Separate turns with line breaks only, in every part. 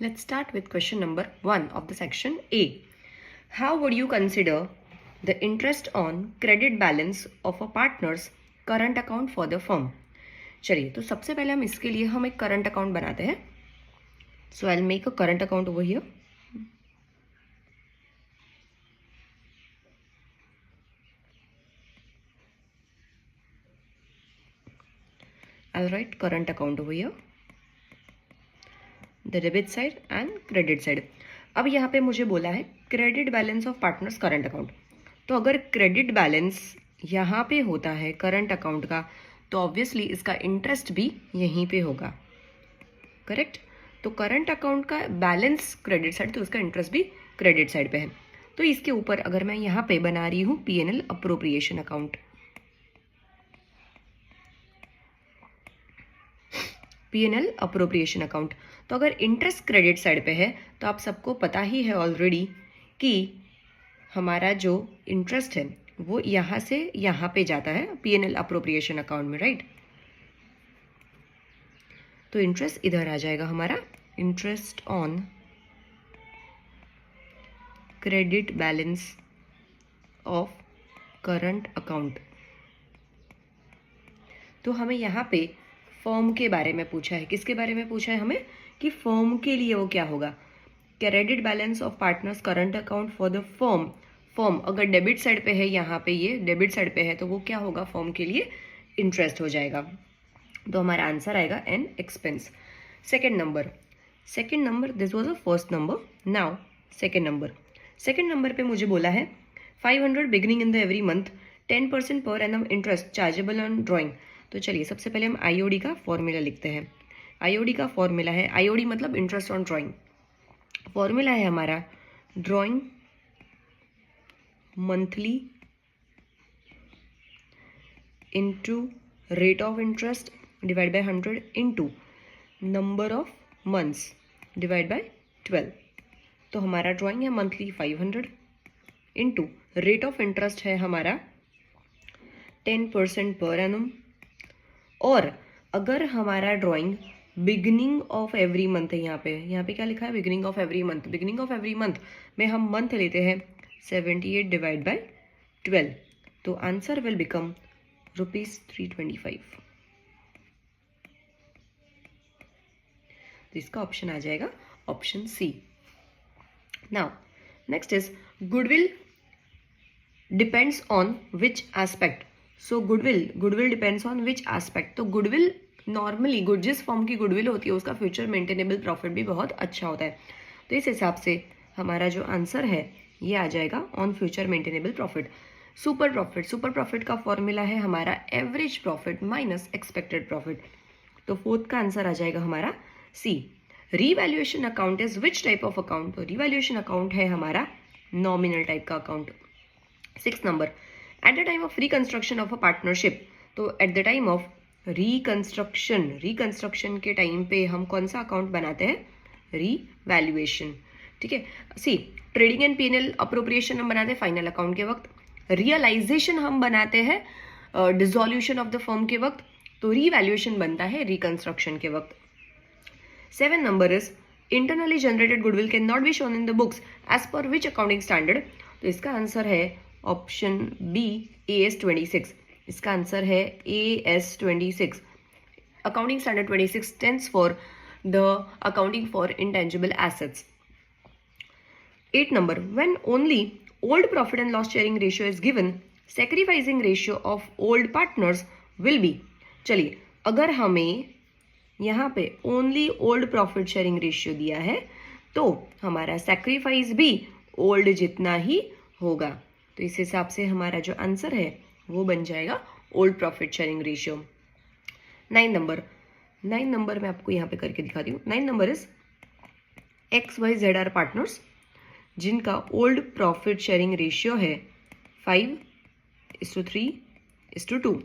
Let's start with question number 1 of the section A. How would you consider the interest on credit balance of a partner's current account for the firm? चलिए, तो सबसे पहले हम इसके लिए हम एक करंट अकाउंट बनाते हैं. So I'll make a current account over here. I'll write current account over here. The debit side and credit side. अब यहाँ पे मुझे बोला है credit balance of partners current account. तो अगर क्रेडिट बैलेंस यहाँ पे होता है करंट अकाउंट का, तो ऑब्वियसली इसका इंटरेस्ट भी यहीं पे होगा. करेक्ट. तो करंट अकाउंट का बैलेंस क्रेडिट साइड, तो उसका इंटरेस्ट भी क्रेडिट साइड पे है. तो इसके ऊपर अगर मैं यहाँ पे बना रही हूँ P&L appropriation account, P&L appropriation account, तो अगर इंटरेस्ट क्रेडिट साइड पे है तो आप सबको पता ही है ऑलरेडी कि हमारा जो इंटरेस्ट है वो यहाँ से यहाँ पे जाता है P&L अप्रोप्रिएशन अकाउंट में, राइट. तो इंटरेस्ट इधर आ जाएगा हमारा, interest on credit balance of current account. तो हमें यहाँ पे फर्म के बारे में पूछा है. किसके बारे में पूछा है हमें? कि फर्म के लिए वो क्या होगा. Credit balance of partners current account for the firm. Firm अगर डेबिट साइड पे है, यहाँ पे ये डेबिट साइड पे है, तो वो क्या होगा? फर्म के लिए इंटरेस्ट हो जाएगा. तो हमारा आंसर आएगा an expense. Second number this was a first number. Now second number पे मुझे बोला है 500 beginning in the every month, 10% per annum interest chargeable on drawing. तो चलिए सबसे पहले हम आईओडी का फॉर्मूला लिखते हैं. आईओडी का फॉर्मूला है, आईओडी मतलब इंटरेस्ट ऑन ड्राइंग. फॉर्मूला है हमारा drawing monthly into rate of interest divide by 100 into number of months divide by 12. तो हमारा ड्राइंग है monthly 500 into rate of interest है हमारा 10% पर एनम. और अगर हमारा drawing beginning of every month है, यहाँ पे क्या लिखा है? Beginning of every month. Beginning of every month में हम मंथ लेते हैं 78 डिवाइड बाय 12. तो आंसर विल बिकम ₹325. तो इसका ऑप्शन आ जाएगा option C. Now next is goodwill depends on which aspect. So goodwill depends on which aspect. तो गुडविल नॉर्मली जिस फॉर्म की गुडविल होती है उसका फ्यूचर मेंटेनेबल प्रॉफिट भी बहुत अच्छा होता है. तो इस हिसाब से हमारा जो आंसर है ये आ जाएगा on future maintainable profit. Super profit का फॉर्मूला है हमारा average profit minus expected profit. तो फोर्थ का आंसर आ जाएगा हमारा C. Revaluation account is which type of account. तो रीवैल्यूएशन अकाउंट है हमारा नॉमिनल टाइप का account. 6 number, at the time of reconstruction of a partnership. तो at the time of reconstruction के टाइम पे हम कौन सा अकाउंट बनाते हैं? रीवैल्यूएशन. ठीक है. सी, ट्रेडिंग एंड P&L अप्रोप्रिएशन हम बनाते हैं फाइनल अकाउंट के वक्त. रियलाइजेशन हम बनाते हैं डिसोल्यूशन ऑफ द फर्म के वक्त. तो रीवैल्यूएशन बनता है रिकंस्ट्रक्शन के वक्त. 7 number is internally generated goodwill can not be shown in the books as per which accounting standard. तो इसका आंसर है ऑप्शन बी AS 26. इसका आंसर है AS 26. Accounting standard 26 stands for the accounting for intangible assets. 8 number, when only old profit and loss sharing ratio is given, sacrificing ratio of old partners will be. चलिए, अगर हमें यहाँ पे only old profit sharing ratio दिया है तो हमारा sacrifice भी ओल्ड जितना ही होगा. तो इस हिसाब से हमारा जो आंसर है वो बन जाएगा old profit sharing ratio. 9 number मैं आपको यहाँ पे करके दिखाती हूँ. 9 number is XYZ are partners जिनका ओल्ड प्रॉफिट शेयरिंग रेशियो है 5:3:2.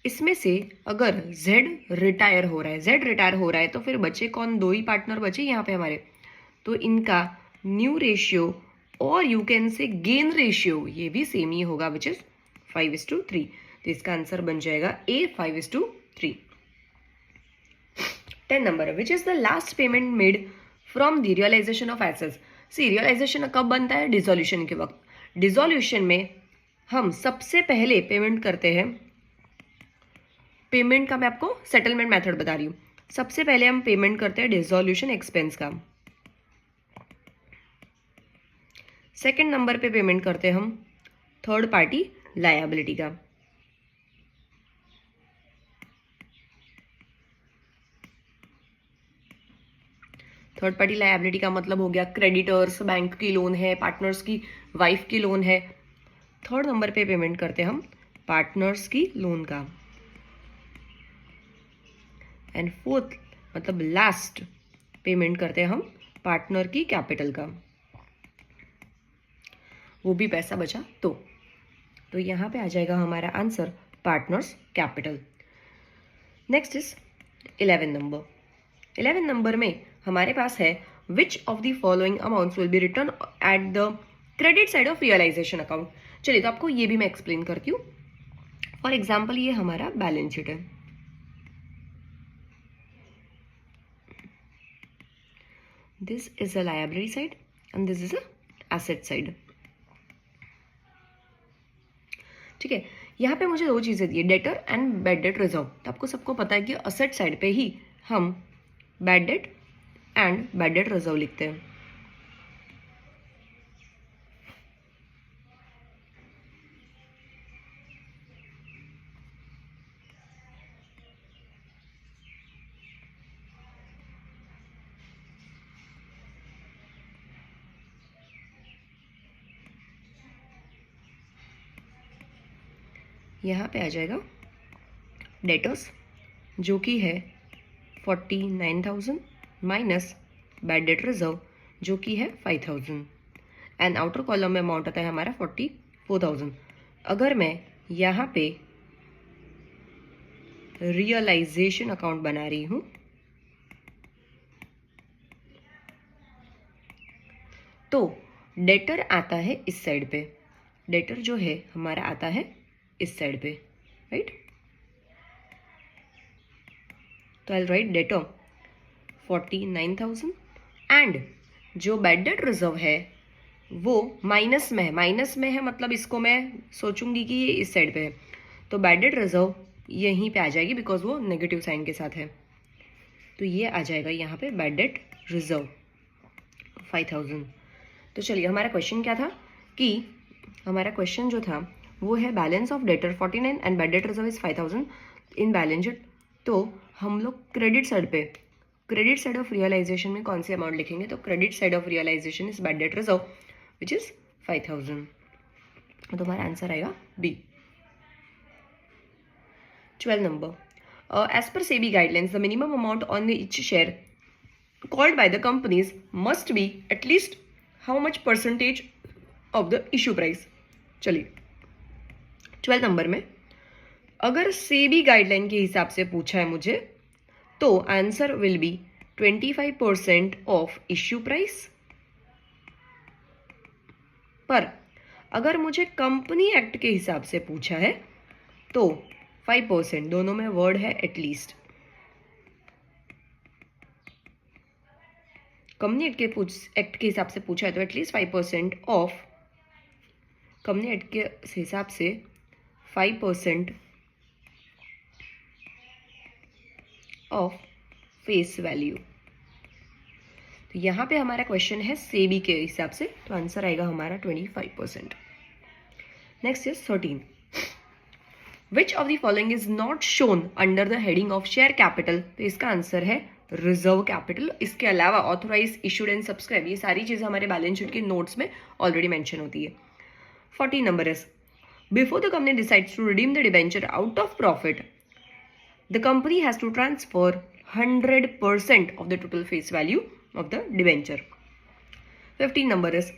इसमें से अगर Z रिटायर हो रहा है तो फिर बचे कौन? 2 ही पार्टनर बचे यहाँ पे हमारे. तो इनका न्यू रेशियो और you can say gain ratio ये भी सेम ही होगा, विच इज 5:3. तो इसका आंसर बन जाएगा A 5:3. 10 number, which is the last payment made from the realization of assets. See realization कब बनता है? डिसोल्यूशन के वक्त। डिसोल्यूशन में हम सबसे पहले पेमेंट करते हैं, पेमेंट का मैं आपको सेटलमेंट मेथड बता रही हूँ। सबसे पहले हम पेमेंट करते हैं डिसोल्यूशन एक्सपेंस का। सेकंड नंबर पे पेमेंट करते हैं हम थर्ड पार्टी लायबिलिटी का। थर्ड पार्टी लायबिलिटी का मतलब हो गया क्रेडिटर्स, बैंक की लोन है, पार्टनर्स की वाइफ की लोन है। थर्ड नंबर पे पेमेंट करते हैं हम पार्टनर्स की लोन का। एंड फोर्थ मतलब लास्ट पेमेंट करते हैं हम पार्टनर की कैपिटल का, वो भी पैसा बचा तो यहां पे आ जाएगा हमारा answer partners capital. Next is 11 number. 11 number में हमारे पास है which of the following amounts will be return at the credit side of realization account. चलिए तो आपको ये भी मैं एक्सप्लेन करती हूँ। फॉर एग्जाम्पल ये हमारा बैलेंस शीट है, this is a liability side and this is a asset side. ठीक है, यहाँ पे मुझे दो चीजें दी है, debtor and bad debt reserve. तो आपको सबको पता है कि असेट साइड पे ही हम bad debt and bad debt reserve लिखते हैं। यहाँ पे आ जाएगा डेटर्स जो कि है 49,000 माइनस बैड डेट रिजर्व जो कि है 5,000 एंड आउटर कॉलम में अमाउंट आता है हमारा 44,000। अगर मैं यहाँ पे रियलाइजेशन अकाउंट बना रही हूँ तो डेटर आता है इस साइड पे, डेटर जो है हमारा आता है इस साइड पे, राइट। तो आई राइट डेटर 49,000 एंड जो बैड डेट रिजर्व है वो माइनस में है। माइनस में है मतलब इसको मैं सोचूंगी कि ये इस साइड पे है, तो बैड डेट रिजर्व यहीं पे आ जाएगी बिकॉज वो नेगेटिव साइन के साथ है। तो ये आ जाएगा यहाँ पे बैड डेट रिजर्व 5,000। तो चलिए हमारा क्वेश्चन क्या था कि हमारा क्वेश्चन जो था वो है balance of debtor 49 and bad debt reserve is 5,000 in balance sheet. तो हम लोग क्रेडिट साइड पे, क्रेडिट साइड ऑफ रियलाइजेशन में कौन सी अमाउंट लिखेंगे? तो credit side of realization is bad debt reserve which is 5,000। तो हमारा आंसर आएगा B. 12 number, as per SEBI guidelines, the minimum amount on each share called by the companies must be at least how much percentage of the issue price। चलिए 12 number में अगर SEBI guideline के हिसाब से पूछा है मुझे तो answer will be 25% of issue price. पर अगर मुझे कंपनी एक्ट के हिसाब से पूछा है तो 5%, दोनों में वर्ड है एटलीस्ट। कंपनी एक्ट के हिसाब से पूछा है तो एटलीस्ट 5% ऑफ, कंपनी एक्ट के हिसाब से 5% ऑफ फेस वैल्यू। तो यहाँ पे हमारा क्वेश्चन है सेबी के हिसाब से, तो आंसर आएगा हमारा 25%। Next is 13, which of the following is not shown under the heading of share capital. तो इसका आंसर है रिजर्व कैपिटल। इसके अलावा ऑथोराइज, इशूड एंड सब्सक्राइब, ये सारी चीजें हमारे बैलेंस शीट के नोट्स में ऑलरेडी मेंशन होती है। 14 number is before the company decides to redeem the debenture out of profit the company has to transfer 100% of the total face value of the debenture। 15 number is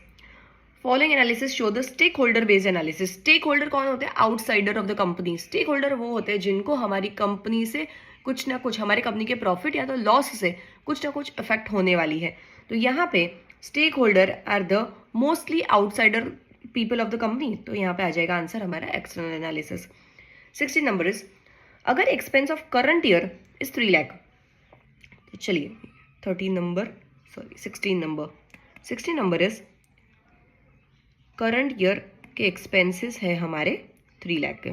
following analysis show the stakeholder based analysis। stakeholder कौन होते हैं? Outsider of the company. stakeholder वो होते हैं जिनको हमारी company से कुछ ना कुछ, हमारे कंपनी के प्रॉफिट या तो लॉस से कुछ ना कुछ इफेक्ट होने वाली है। तो यहाँ पे stakeholder are the mostly outsider people of the company. तो यहाँ पे आ जाएगा आंसर हमारा एक्सटर्नल एनालिसिस। 16 नंबर इज अगर expense of current year is 3 lakh, चलिए 16 नंबर इज करंट ईयर के एक्सपेंसेस है हमारे 3 लाख के।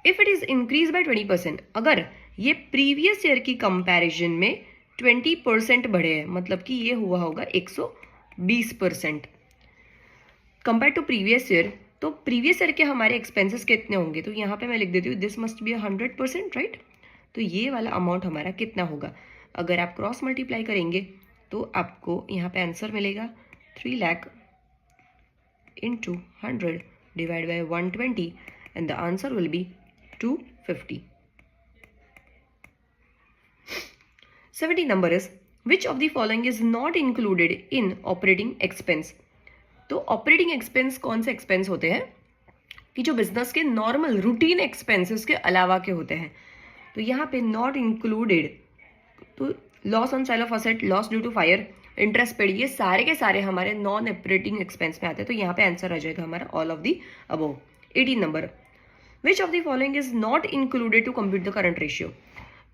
If it is increase by 20%, अगर ये प्रीवियस ईयर की कंपैरिजन में 20% बढ़े हैं, मतलब कि ये हुआ होगा 120% कंपेयर टू प्रीवियस ईयर, तो प्रीवियस ईयर के हमारे एक्सपेंसेस कितने होंगे? तो यहाँ पे मैं लिख देती हूँ दिस मस्ट बी 100%, राइट? तो ये वाला अमाउंट हमारा कितना होगा? अगर आप क्रॉस मल्टीप्लाई करेंगे तो आपको यहाँ पे आंसर मिलेगा 3 lakh into 100 divide by 120 and the answer will be 250. 70 number is which of the following is not included in operating expense. तो ऑपरेटिंग एक्सपेंस कौन से एक्सपेंस होते हैं कि जो बिजनेस के नॉर्मल रूटीन एक्सपेंसेस के अलावा के होते हैं। तो यहाँ पे नॉट इंक्लूडेड, तो loss on sale of asset, loss due to fire, interest paid, ये सारे के सारे हमारे नॉन ऑपरेटिंग एक्सपेंस में आते हैं। तो यहाँ पे आंसर आ जाएगा हमारा all of the above. 18 number, which of the following is not included to compute the current ratio.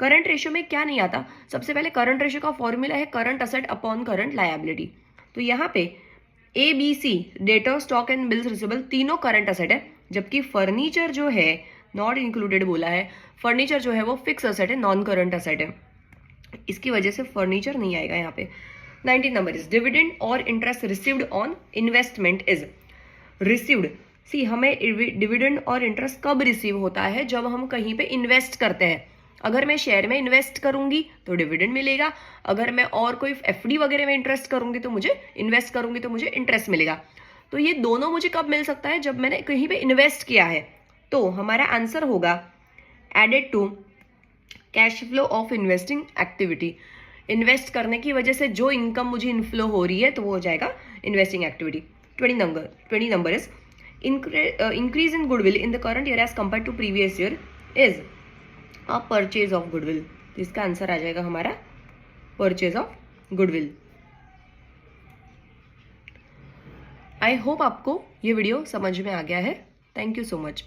Current ratio में क्या नहीं आता? सबसे पहले करंट रेशियो का फॉर्मूला है current asset upon current liability. तो यहाँ पे ABC, debtor, stock and bills receivable, तीनों करंट असेट है, जबकि फर्नीचर जो है नॉट इंक्लूडेड बोला है। फर्नीचर जो है वो फिक्स असेट है, नॉन करंट असेट है, इसकी वजह से फर्नीचर नहीं आएगा यहाँ पे। 19 नंबर इज डिविडेंड और interest received on investment is received. C, हमें डिविडेंड और इंटरेस्ट कब रिसीव होता है? जब हम कहीं पे इन्वेस्ट करते हैं। अगर मैं शेयर में इन्वेस्ट करूंगी तो डिविडेंड मिलेगा, अगर मैं और कोई FD वगैरह में इंटरेस्ट करूंगी तो मुझे इन्वेस्ट करूंगी तो मुझे इंटरेस्ट मिलेगा। तो ये दोनों मुझे कब मिल सकता है? जब मैंने कहीं पे इन्वेस्ट किया है। तो हमारा आंसर होगा added to cash flow of investing activity. Invest करने की वजह से जो इनकम मुझे इनफ्लो हो रही है तो वो हो जाएगा investing activity. 20 number is increase in goodwill in the current year as compare to previous year is a purchase of goodwill. तो इसका आंसर आ जाएगा हमारा purchase of goodwill. I hope आपको ये वीडियो समझ में आ गया है। Thank you so much.